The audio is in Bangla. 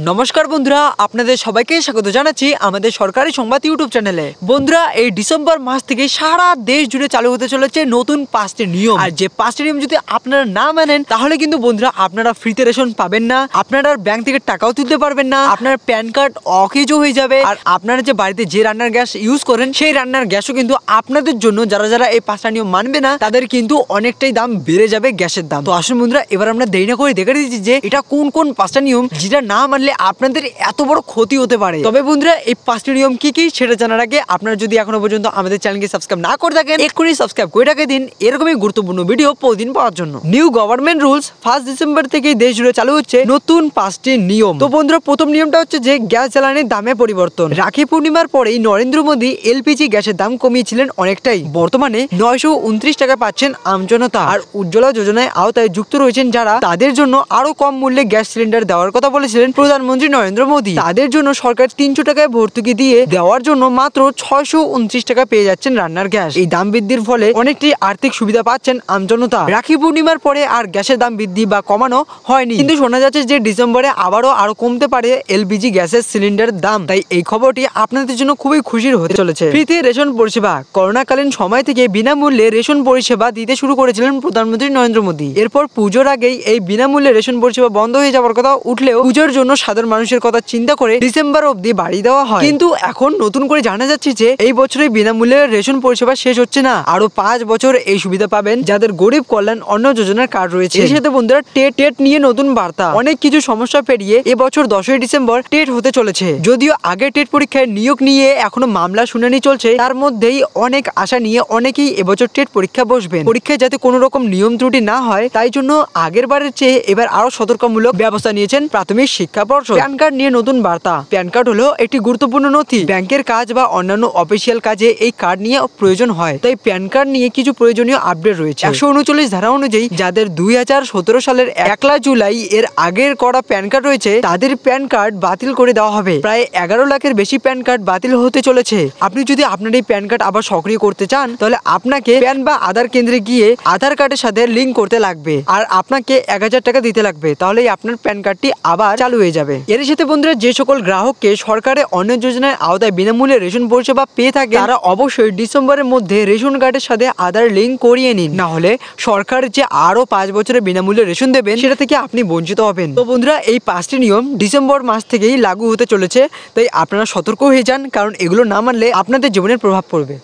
নমস্কার বন্ধুরা, আপনাদের সবাইকে স্বাগত জানাচ্ছি আমাদের সরকারি সংবাদ ইউটিউব চ্যানেলে। বন্ধুরা, এই ডিসেম্বর মাস থেকে সারা দেশ জুড়ে চালু হতে চলেছে নতুন 5টি নিয়ম। আর যে 5টি নিয়ম যদি আপনারা না মানেন তাহলে কিন্তু বন্ধুরা আপনারা ফ্রিতে রেশন পাবেন না, আপনারা ব্যাংক থেকে টাকাও তুলতে পারবেন না, আপনার প্যান কার্ড অকেজো হয়ে যাবে। আর আপনারা যে বাড়িতে যে রান্নার গ্যাস ইউজ করেন সেই রান্নার গ্যাসও কিন্তু আপনাদের জন্য, যারা যারা এই 5টা নিয়ম মানবে না তাদের কিন্তু অনেকটাই দাম বেড়ে যাবে গ্যাসের দাম। তো আসুন বন্ধুরা, এবার আমরা দেরি না করে দেখে দিচ্ছি যে এটা কোন কোন 5টা নিয়ম যেটা না মানলে আপনাদের এত বড় ক্ষতি হতে পারে। তবে বন্ধুরা, এই 5টি নিয়ম কি কি সেটা জানার আগে আপনারা যদি এখনো পর্যন্ত আমাদের চ্যানেলকে সাবস্ক্রাইব না করে থাকেন এক্ষুনি সাবস্ক্রাইব করে রেখে দিন এরকমই গুরুত্বপূর্ণ ভিডিও প্রতিদিন পাওয়ার জন্য। নিউ গভর্নমেন্ট রুলস 1 ডিসেম্বর থেকে দেশ জুড়ে চালু হচ্ছে নতুন 5টি নিয়ম। তো বন্ধুরা, প্রথম নিয়মটা হচ্ছে যে গ্যাস জ্বালানির দামে পরিবর্তন। রাখি পূর্ণিমার পরেই নরেন্দ্র মোদী এলপিজি গ্যাসের দাম কমিয়েছিলেন অনেকটাই। বর্তমানে 929 টাকা পাচ্ছেন আমজনতা। আর উজ্জ্বলা যোজনায় আওতায় যুক্ত রয়েছেন যারা, তাদের জন্য আরো কম মূল্যে গ্যাস সিলিন্ডার দেওয়ার কথা বলেছিলেন প্রধানমন্ত্রী নরেন্দ্র মোদী। তাদের জন্য সরকার 300 টাকায় ভর্তুকি দিয়ে দেওয়ার জন্য মাত্র 629 টাকা পেয়ে যাচ্ছেন রান্নার গ্যাস। এই দাম বৃদ্ধির ফলে অনেকটি আর্থিক সুবিধা পাচ্ছেন আমজনতা। রাখি পূর্ণিমার পরে আর গ্যাসের দাম বৃদ্ধি বা কমানো হয়নি, কিন্তু শোনা যাচ্ছে যে ডিসেম্বরে আরো কমতে পারে এলপিজি গ্যাসের সিলিন্ডারের দাম। তাই এই খবরটি আপনাদের জন্য খুবই খুশির হতে চলেছে। ফ্রিতে রেশন পরিষেবা। করোনাকালীন সময় থেকে বিনামূল্যে রেশন পরিষেবা দিতে শুরু করেছিলেন প্রধানমন্ত্রী নরেন্দ্র মোদী। এরপর পুজোর আগেই এই বিনামূল্যে রেশন পরিষেবা বন্ধ হয়ে যাওয়ার কথা উঠলেও পুজোর জন্য সাধারণ মানুষের কথা চিন্তা করে ডিসেম্বর অবধি বাড়িয়ে দেওয়া হয়। কিন্তু এখন নতুন করে জানা যাচ্ছে যে এই বছরে বিনামূল্যে রেশন পরিষেবা শেষ হচ্ছে না, আরো 5 বছর এই সুবিধা পাবেন যাদের গরিব কল্যাণ অন্ন যোজনার কার্ড রয়েছে। এর সাথে বন্ধুরা, টেট নিয়ে নতুন বার্তা। অনেক কিছু সমস্যা পেরিয়ে এবছর 10ই ডিসেম্বর টেট হতে চলেছে। যদিও আগে টেট পরীক্ষায় নিয়োগ নিয়ে এখনো মামলা শুনানি চলছে, তার মধ্যেই অনেক আশা নিয়ে অনেকেই এবছর টেট পরীক্ষা বসবেন। পরীক্ষায় যাতে কোনো রকম নিয়ম ত্রুটি না হয় তাই জন্য আগের বারের চেয়ে এবার আরো সতর্কমূলক ব্যবস্থা নিয়েছেন প্রাথমিক শিক্ষা পর্ষদ। প্যান কার্ড নিয়ে নতুন বার্তা। প্যান কার্ড হলো একটি গুরুত্বপূর্ণ নথি। ব্যাংকের কাজ বা অন্যান্য অফিসিয়াল কাজে এই কার্ড নিয়ে প্রয়োজন হয়, তাই প্যান কার্ড নিয়ে কিছু প্রয়োজনীয় আপডেট রয়েছে। 139 ধারা অনুযায়ী যাদের 2017 সালের 1 জুলাই এর আগের করা প্যান কার্ড রয়েছে তাদের প্যান কার্ড বাতিল করে দেওয়া হবে। প্রায় 11 লাখের বেশি প্যান কার্ড বাতিল হতে চলেছে। আপনি যদি আপনার এই প্যান কার্ড আবার সক্রিয় করতে চান তাহলে আপনাকে প্যান বা আধার কেন্দ্রে গিয়ে আধার কার্ডের সাথে লিঙ্ক করতে লাগবে আর আপনাকে 1000 টাকা দিতে লাগবে, তাহলেই আপনার প্যান কার্ডটি আবার চালু হয়ে যাবে। এর সাথে বন্ধুরা, যে সকল গ্রাহককে সরকারের অন্ন যোজনার আওতায় বিনামূল্যে রেশন পরিষেবা পেয়ে থাকে তারা অবশ্যই ডিসেম্বরের মধ্যে রেশন কার্ডের সাথে আধার লিঙ্ক করিয়ে নিন, না হলে সরকার যে আরো 5 বছরের বিনামূল্যে রেশন দেবেন সেটা থেকে আপনি বঞ্চিত হবেন। তো বন্ধুরা, এই 5টি নিয়ম ডিসেম্বর মাস থেকেই লাগু হতে চলেছে, তাই আপনারা সতর্ক হয়ে যান, কারণ এগুলো না মানলে আপনাদের জীবনের প্রভাব পড়বে।